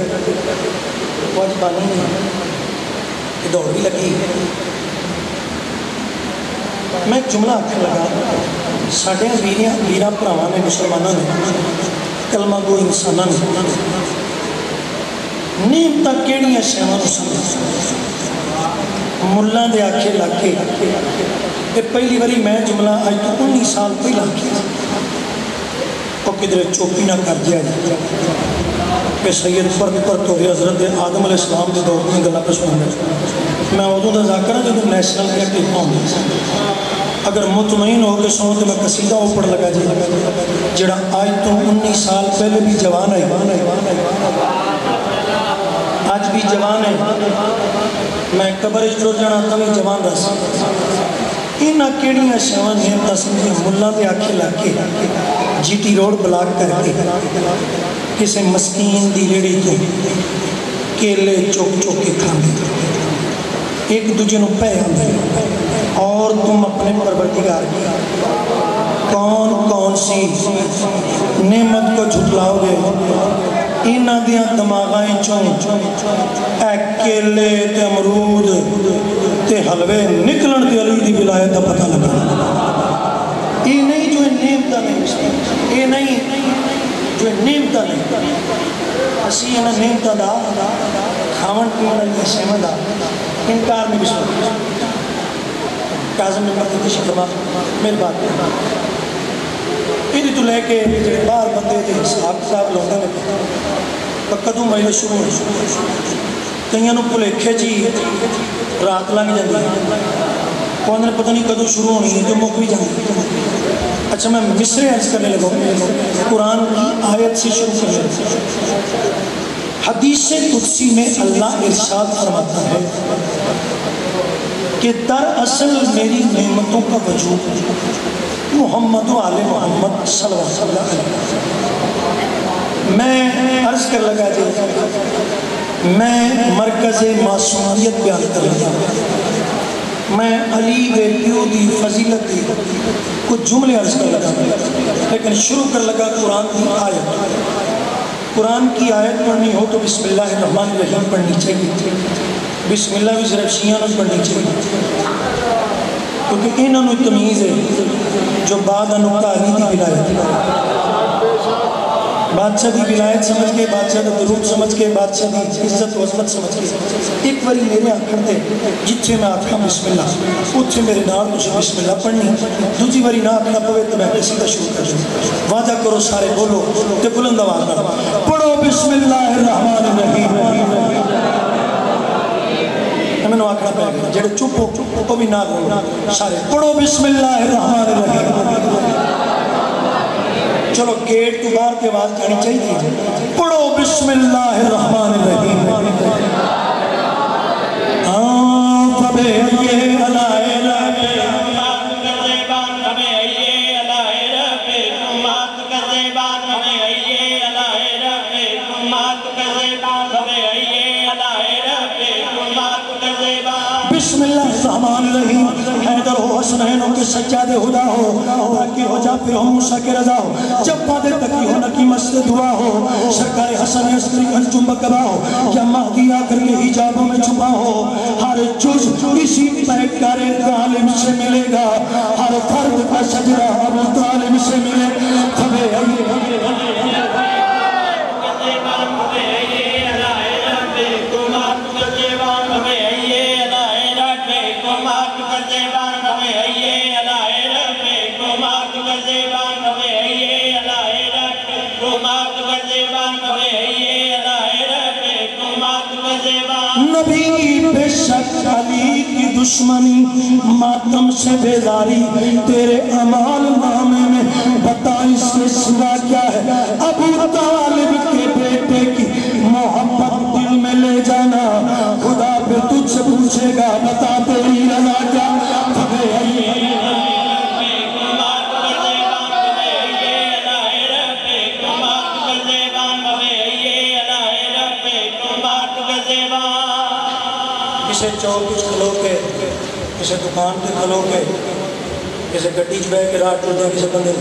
بہت پانی نہیں یہ دوڑ بھی لگی میں ایک جملہ آخر لگا ساڑھے ویرہ پراواں نے مسلمانوں نے کلمہ گو انسانوں نے نعمتاں کیڑیاں شیواں نوں سمجھ ملاں دے آکھے لاکے یہ پہلی باری میں جملہ آج تو 19 سال پہلا کیا وہ کدھر چوپی نہ کر دیا جائے کہ سید فرد پر تو حضرت آدم علیہ السلام کے دور میں گلہ پر سنوں گا میں عدو دا ذاکرہ جو کہ نیشنل کیا کہتا ہوں اگر مطمئن ہو کے سنو تو میں قصیدہ اوپر لگا جائے جڑا آج تو 19 سال پہلے بھی جوان ہے آج بھی جوان ہے میں قبر اجرو جانا تھا بھی جوان رہا اینا کیڑیاں شوان ہیں تسمجھے ملہ دے آکھے لاکے جی ٹی روڈ بلاک کر کے کسے مسکین دی ریڑی تو کیلے چوک چوک کے کھانے ایک دوجہ نو پہ ہمیں اور تم اپنے پروردگار کی کون کون سی نعمت کو جھٹلاؤ گے اینا دیاں دماغائیں چون اے کیلے تے امرود تے حلوے نکلن تے علی دی ولایت دا پتہ لگا یہ نہیں جو نعمتاں نہیں یہ نہیں جو نعمتاں نہیں اسی انہاں نعمتاں دا کھاون پیون والی شیواں دا انکار نہیں بسو کاظم نے مرد تشریف فرما میری بات یہ تو لے کے باہر بندے دے حساب کتاب لوگوں نے کدوں مہینے شروع ہوئی کئیاں نو بھلیکھے جی رات لنگ جاندی کون نے پتہ نہیں کدوں شروع ہونی ہے تو مک بھی جاندی اچھا میں مصرے عرض کرنے لگا قرآن کی آیت سے شروع کرنے حدیث قدسی میں اللہ ارشاد فرماتا ہے کہ دراصل میری نعمتوں کا وجود محمد و آل محمد صلی اللہ علیہ وسلم میں عرض کر لگا جی میں مرکز معصومیت بیان کر لگا میں علی دے پیو دی فضیلت دی کچھ جملے عرض کر لگا لیکن شروع کر لگا قرآن کی آیت قرآن کی آیت پڑھنی ہو تو بسم اللہ الرحمن الرحیم پڑھنی چاہیے بسم اللہ بھی صرف شیعہ نہ پڑھنی چاہیے کیونکہ انہوں نے تمیز ہے جو بعد انہوں کا علی دی ولایت بادشاہ دی ولایت سمجھ کے بادشاہ دا درود سمجھ کے بادشاہ دی عزت و عظمت سمجھ کے ایک باری میرے آنکھر تے جتھے میں آکھا بسم اللہ اتھے میرے نام تجھے بسم اللہ پڑھنی دوسری باری نہ آکھنا پوے تو میں کسی کا شروع کر دوں وعدہ کرو سارے بولو تے بلند آواز نہ پڑھو بسم اللہ الرحمن الرحیم میں نے آکھنا پہ گیا جڑے چپ ہو وہ بھی نہ بولو سارے پڑھو بسم اللہ الرحمن الرحیم چلو گیٹ تو باہر کے آواز جانی چاہیے پڑھو بسم اللہ الرحمن الرحیم فبے یہ علائے ربے مات کر زیبان ہمیں یہ علائے ربے مات کر زیبان ہمیں یہ علائے ربے مات کر زیبان ہمیں یہ علائے ربے مات کر زیبان بسم اللہ الرحمن الرحیم حیدر ہو حسنینوں کے سجادے خدا ہو باقی ہو جا پھر ہو موسیٰ کے رضا ہو جب پادے تکی ہو نکی مسجد دعا ہو سرکار حسن عسکری انجم بکبا ہو یا مہدی آ کر کے حجابوں میں چھپا ہو ہر جز اسی پیکار عالم سے ملے گا ہر فرد کا شجرہ ابو طالب سے ملے گا نبی بے شک علی کی دشمنی ماتم سے بیداری تیرے عمال نامے میں بتا اس کے سوا کیا ہے ابو طالب کے بیٹے کی محبت دل میں لے جانا خدا پہ تجھ سے پوچھے گا بتا تیری رضا کیا کسے چوک کچھ کھلو کے کسے دکان پہ کھلو کے کسے گڈی چ بہ کے راہ ٹر دے کسے بندے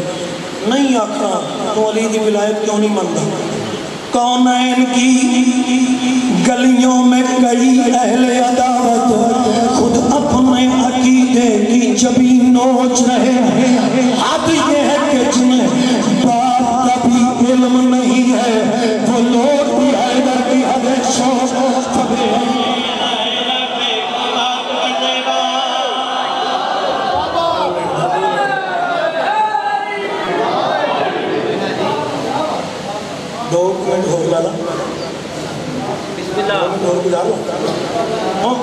نہیں آکھنا تو علی دی ولایت کیوں نہیں منتا کونین کی گلیوں میں کئی اہل عداوت خود اپنے عقیدے کی جبی نوچ رہے ہیں حد یہ ہے کہ جنہیں بات کا بھی علم نہیں ہے وہ لوگ بھی حیدر کی حد شوق خبرے ہیں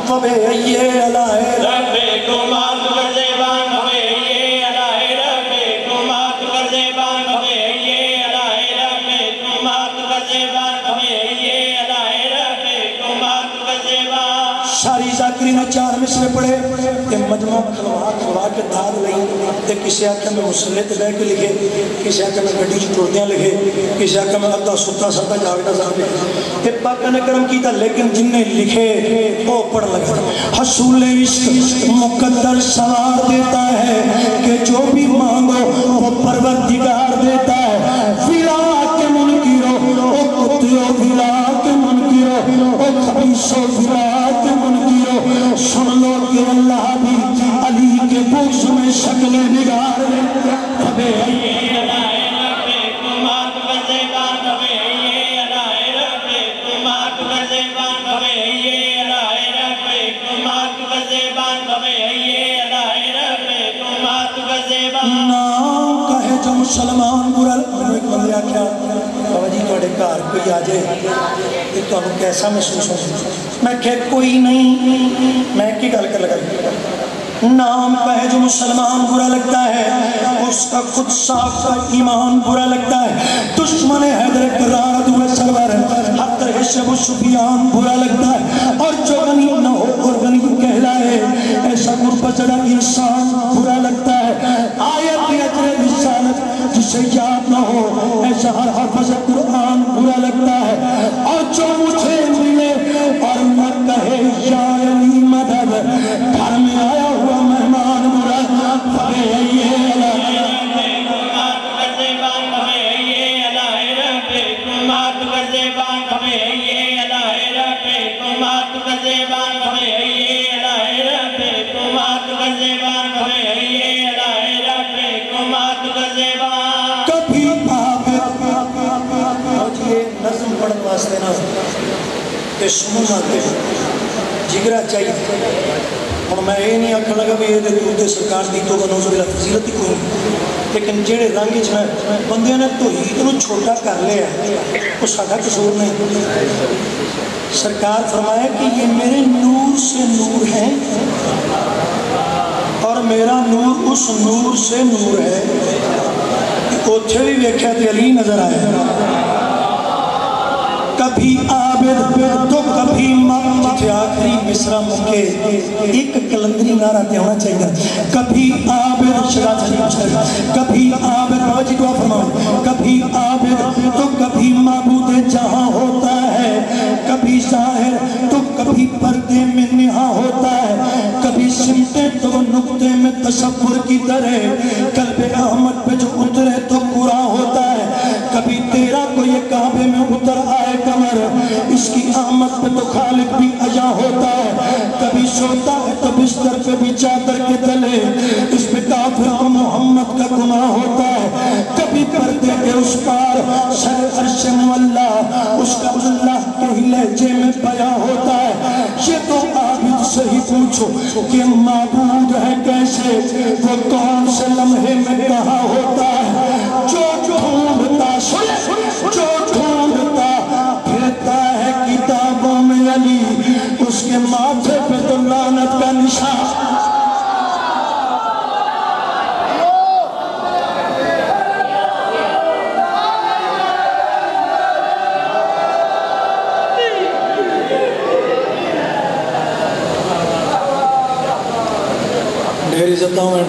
فبے یہ علائے ربے کو مات کر زیبان ہمیں یہ علائے ربے کو مات کر زیبان ہمیں یہ علائے ربے کو مات کر زیبان ہمیں یہ علائے ربے کو مات کر زیبان شاری ذاکری نے 4 مصرے پڑھے کہ مجمع کھلوا کے داد لئی تے کسی آکھا میں مسلح تے بے کے لکھے کسی آکھا میں گھڑی ٹوڑدیاں لکھے کسی آکھا میں ادھا ستا ستا جاگتا زاکے کہ پاک نے کرم کیتا لیکن جن نے لکھے وہ پڑھ لگا حصول عشق مقدر سوار دیتا ہے کہ جو بھی مانگو وہ پروردگار دیتا ہے فلا کے منکرو او کتیو فلا کے منکرو او خبیصو فلا کے منکرو سن لو کہ اللہ کے بغض میں شکلیں بگاڑ کبھی نام کہے جو مسلمان برا ایک بندے آکھیا بابا جی توڑے گھر کوئی آ جائے کہ تو ہم کیسا محسوس ہو میں کہ کوئی نہیں میں کی گل کر لگا نام کہے جو مسلمان برا لگتا ہے اس کا خود ساختہ ایمان برا لگتا ہے دشمن حیدر کرار دوے سرور حتر حشب و سفیان برا لگتا ہے اور جو غنی نہ ہو اور غنی کہلائے ایسا مرپزڑا انسان برا لگتا ہے آیت اجر رسالت جسے یاد نہ ہو ایسا ہر حفظ قرآن برا لگتا ہے اور جو مجھے ملے اور نہ کہے یا علی مدد گھر میں آیا ہوا مہمان برا کبھی نظم پڑھنے واسطے نا کہ سنوں آتے جگرہ چاہیے اور میں یہ نہیں آکھا لگا بھی یہ درود سرکار دی تو بنو زبیرہ فضیلت ہی کوئی لیکن جیڑے رنگ میں بندے نے تو ہی انہوں چھوٹا کر لیا وہ ساڑھا قصور نہیں سرکار فرمایا کہ یہ میرے نور سے نور ہے اور میرا نور اس نور سے نور ہے اوتھے بھی ویکھیا تے علی نظر آئے کبھی عابد تو کبھی جتھے آخری مصرع مکے ایک کلندری نعرہ تے ہونا چاہیے کبھی عابد شراط شریف کبھی عابد بابا جی دعا فرماؤ کبھی عابد تو کبھی معبود جہاں ہوتا ہے کبھی ظاہر تو کبھی پردے میں نہاں ہوتا ہے کبھی سمٹے تو نقطے میں تصور کی طرح قلب احمد پہ جو اترے تو قرآن ہوتا ہے کبھی تیرا کوئی کعبے میں اتر آئے کمر اس کی آمد پہ تو خالق بھی عجا ہوتا ہے کبھی سوتا ہے تو بستر پہ بھی چادر کے تلے اس پہ کافر کو محمد کا گناہ ہوتا ہے کبھی پردے کے اس پار سر عرش مولا اس کا اللہ کے ہی لہجے میں بیاں ہوتا ہے یہ تو عابد سے ہی پوچھو کہ معبود ہے کیسے وہ کون سے لمحے میں کہاں ہوتا ہے جو ڈھونڈتا جو ڈھونڈتا پھرتا ہے کتابوں میں علی اس کے ماتھے پہ تو لعنت کا نشان ڈھیر عزت ہوں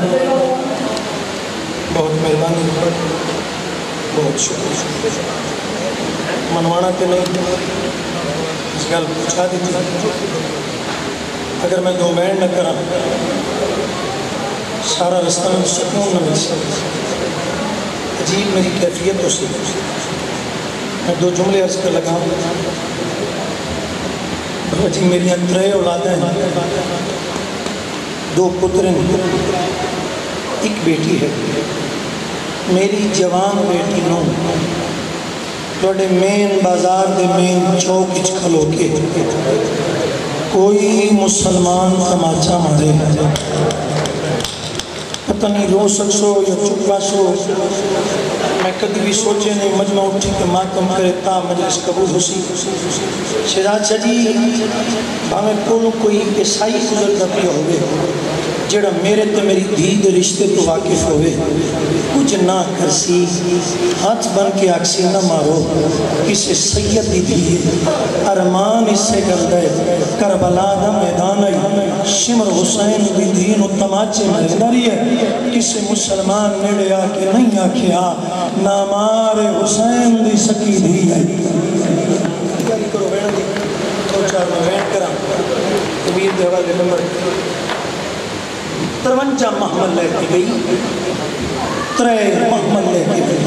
بہت مہربانی بہت شکر منوانا تے نہیں اس گل پوچھا دیتی اگر میں دو بینڈ نہ کرا سارا رستہ میں سکون نہ مل سکتا عجیب میری کیفیت ہو سکتی میں دو جملے عرض کر لگا بابا جی میری ترے اولادیں ہیں دو پتریں ایک بیٹی ہے میری جوان بیٹی نو توڑے مین بازار دے مین چوک اچ کھلو کے کوئی مسلمان تماچا مارے پتہ نہیں رو سکسو یا چپا سو میں کدی بھی سوچے نہیں مجمع اٹھی کہ ماتم کرے تا مجلس قبول ہو سی شہزاد شاہ جی ہمیں کوئی عیسائی گزر دپی ہوئے جڑا میرے تے میری دید رشتے تو واقف ہوئے کچھ نہ کرسی ہاتھ بن کے آکسی نہ مارو کسے سید دی دیئے ارمان اس سے کر دے کربلا دا میدان آئی شمر حسین دی دین و تماچے مہداری ہے کسے مسلمان نیڑے آکے نہیں آکے نامار حسین دی سکی دی آئی کیا کرو بینا دی دو چار میں وینٹ کرا امیر دے حوالے نمبر 53 محمل لے کی گئی 3 محمل لے کی گئی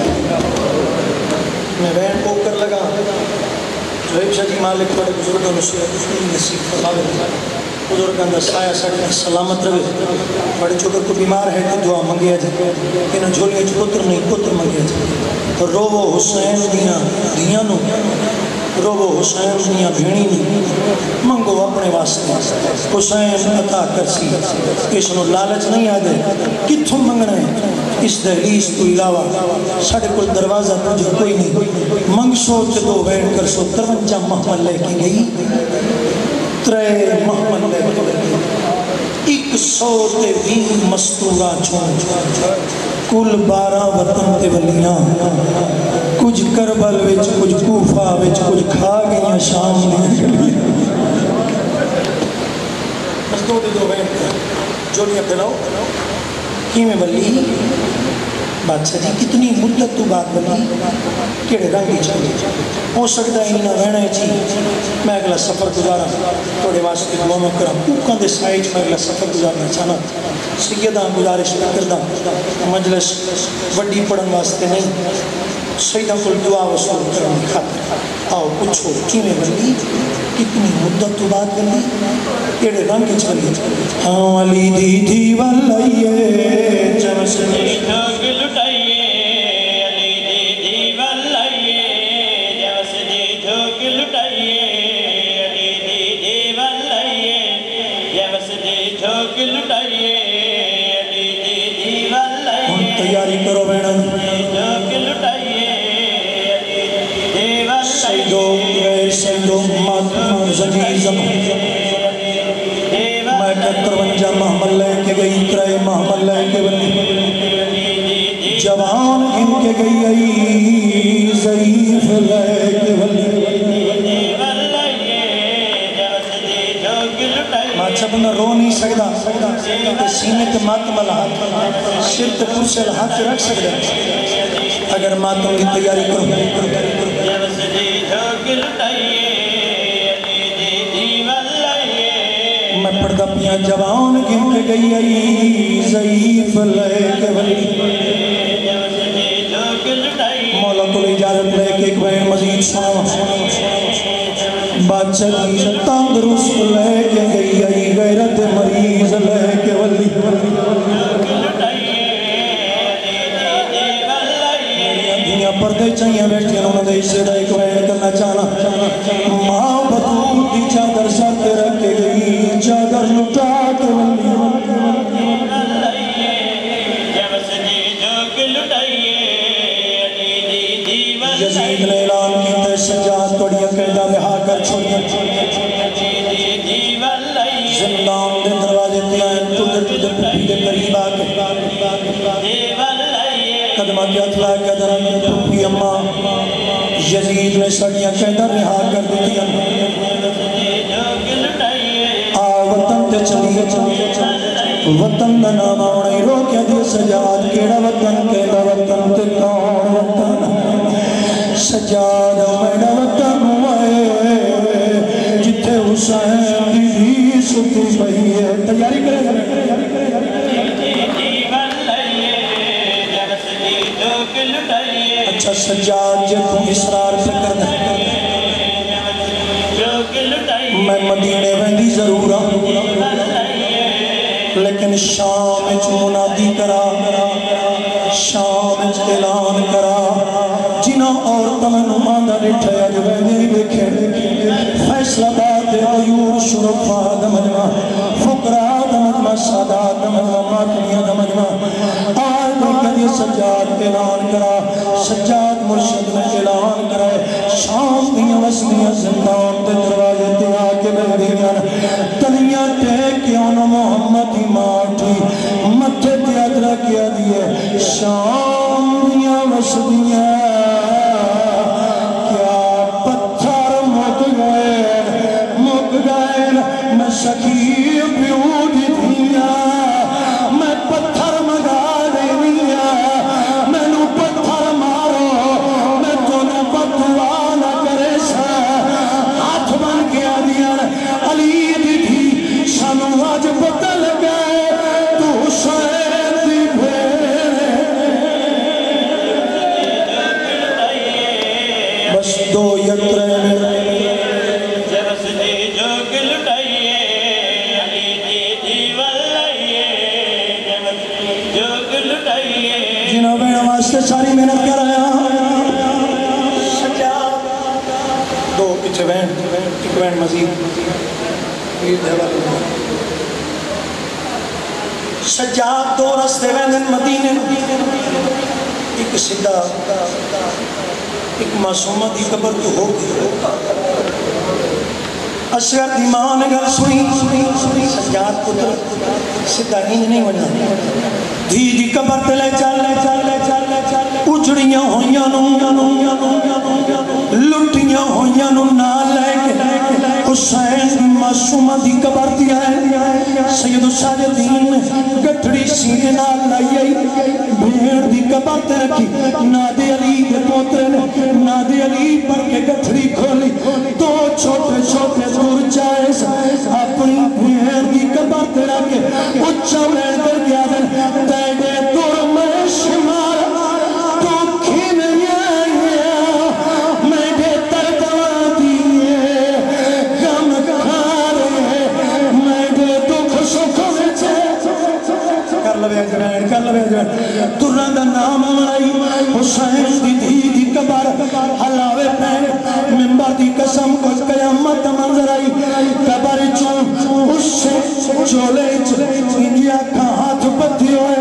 میں وین کو کر لگا جوہیب شاہ جی مالک بڑے بزرگوں نصیب فرماوے بزرگوں کا سایہ ساڑھے سلامت رہے بڑے چوکر کو بیمار ہے تو دعا منگیا جائے انہوں جھولیاں پتر نہیں پتر منگیا جائے روو حسین دیاں دیاں نو روو حسین دیاں بھیڑی نہیں منگو اپنے واسطے حسین عطا کرسی اس نو لالچ نہیں آدھے کتھوں منگنا ہے اس دہلیز تو علاوہ ساڑھے کل دروازہ تجھے کوئی نہیں منگ سو تے دو بیٹھ کر سو 53 محمل لے کی گئی 3 محمل لے کی گئی 120 مستورہ چھوڑ کل 12 وطن تے ولیاں کچھ کربل وچ کچھ کوفہ وچ کچھ کھا گئیاں شام میں بس دو بیٹھ کر جولیاں پھیلاؤ کی میں ولی بادشاہ جی کتنی مدت تو بات بنی کیڑے رنگی چاہیے ہو سکتا ہے انہیں رہنا ہے جی میں اگلا سفر گزارا توڑے واسطے دعا میں کرا کوکاں دے سائیج میں اگلا سفر گزارنا چاہنا سیداں گزارش میں کردہ مجلس وڈی پڑھن واسطے نہیں سیداں کل دعا وصول کرنے خاطر آؤ پوچھو کی میں بلی کتنی مدت تو بات بنی کیڑے رنگی چلی ہاں علی دی دی والائیے چمس تیاری کرو بیڑن سیدو غیر سیدو ماتم زنجیر زمان میں 53 محمل لے کے گئی 3 محمل لے کے بلی جوان گن کے گئی آئی ضعیف لے کے بلی اچھا بندہ رو نہیں سکتا سینے کے ماتم الہاتھ شرط پرس الہاتھ رکھ سکتا اگر ماتم کی تیاری کرو میں پڑھتا پیا جوان گن کے گئی آئی ضعیف لے کے بلی مولا کو اجازت لے کے ایک بین مزید سناو بادشاہ کی تندرست لے کے گئی آئی غیرت مریض لے کے ولی دنیا پردے چاہیے بیٹھے انہوں نے اسے دا ایک بین کرنا چاہنا ماں بطول کی چادر سر کے رکھ کے گئی چادر لٹا کے ولی یزید نے اعلان کیتے سجاد توڑی عقیدہ رہا کر چھوڑی زندان دے دروازے تیائیں ٹوٹے ٹوٹے پپی دے قریب آگے قدمہ کیا تلا کے درمی پپی اماں یزید نے سڑی عقیدہ رہا کر دیتی وطن تے چلی وطن دا نام آنے رو کیا دی سجاد کیڑا وطن کیڑا وطن تے کون وطن سجاد میڈا وطن ہوئے جتے حسین دی ستی بہی ہے تیاری کرے اچھا سجاد جے تم اسرار فکر دے میں مدینے ویندی ضرور لیکن شام اچ منادی کرا شام اچ اعلان کرا جنہ عورتوں میں نماندہ لٹھے اج ویندی دیکھے فیصلہ بات عیور شرفا دا مجمع فقراء دا مجمع سادات دا مجمع ماتمیہ دا مجمع آج دیکھیں یہ سجاد اعلان کرا سجاد مرشد نے اعلان کرائے شام دیاں وسیعہ زندان تے دروازے تے آکے بہدیاں تنیاں ٹیک کے انہوں محمد ہی ماٹھی متھے تے ادرہ کیا دیئے شام دیاں وسیعہ کیا پتھر مک گئے میں شکیب بیوٹ دیا میں پتھر مگا دیا میں نو پتھر مارو میں تو نو پتھر نہ کرے سا ہاتھ بن گیا دیا علی دی شانو آج بدل گئے تو حسین دی بھیرے واسطے ساری محنت کر آیا دو پیچھے وین ایک وین مزید سجاد دو رستے وین مدینے ایک سدھا ایک معصومہ دی قبر تو ہو گئی اصغر دی ماں نے گل سنی سجاد پتر سدھا انج نہیں بنا دھی دی قبر تے لے چل اجڑیاں ہویاں نو لٹیاں ہویاں نو نال لے کے حسین دی معصومہ دی قبر تے آئے سید الساجدین نے گٹھڑی سینے نال لائی آئی بھیڑ دی قبر تے رکھی نادی علی دے پوترے نے نادی علی پر کے گٹھڑی کھولی دو چھوٹے چھوٹے دور جائے اپنی بھیڑ دی قبر تے رکھے اچھا لین کر گیا دن تیڑے دور میں شمار تو کھینے آئے میرے تردوا دیئے غم کھارے میرے دکھ سکھ وچے کر لوے جوان دران دا نام آئی حسین دی دھی دی قبر حلاوے پہنے ممبر دی قسم کو قیامت منظر آئی قبر چون اس سے چولے انجیا کا ہاتھ پتی ہوئے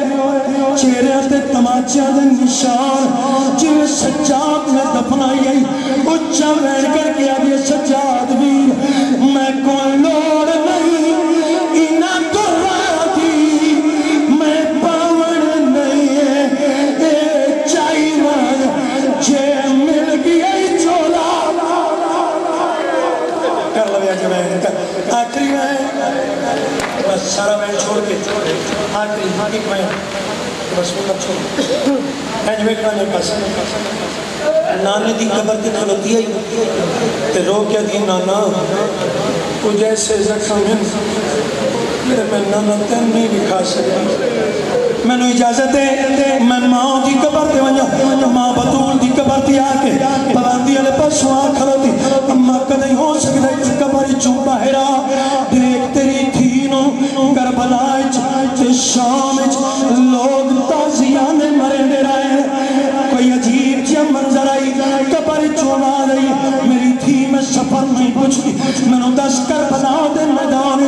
چہرے تے تماچیاں دے نشان جن سجاد میں دفنائی آئی اچھا وین کر کے آگے سجاد ویر میں کوئی لوڑ نہیں انہ درہ دی میں پاون نہیں ہے اے چائی وان جے مل گیا چولا کر لویا جو وین آخری وین بس سارا وین چھوڑ کے آخری ایک وین بس وہ چھوڑ ایجویٹ کرنے پاس نانے دی قبر کے کھلوتی ہے تے رو کیا دی نانا تو جیسے زخم ہیں میرے میں نانا تین نہیں دکھا سکتا میں نے اجازت ہے میں ماں دی قبر تے ونجا ماں بطول دی قبر تے آکے پواندی علی پاس وہاں کھلوتی اماں کدیں ہو سکتا ہے قبر چون باہرہ دیکھ تیری تھینوں کربلائچ تے شامچ لوگ تازیانے مرے دے رہے کوئی عجیب جیا منظر آئی قبر چون آ رہی میری تھی میں سفر نہیں پوچھتی میں نے دس کربلا دے میدان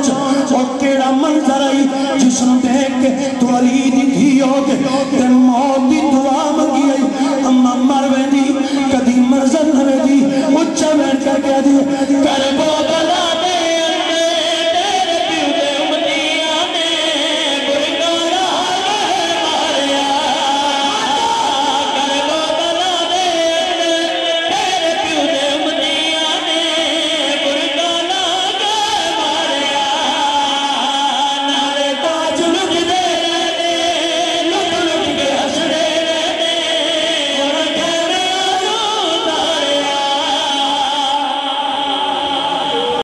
اور کیڑا منظر آئی جس نے دیکھ کے تو علی دی تھی ہوگے تے موت دی دعا مگی آئی اماں مر ویندی کدی مرزن نوے دی اچھا وین کر گیا دی کربلا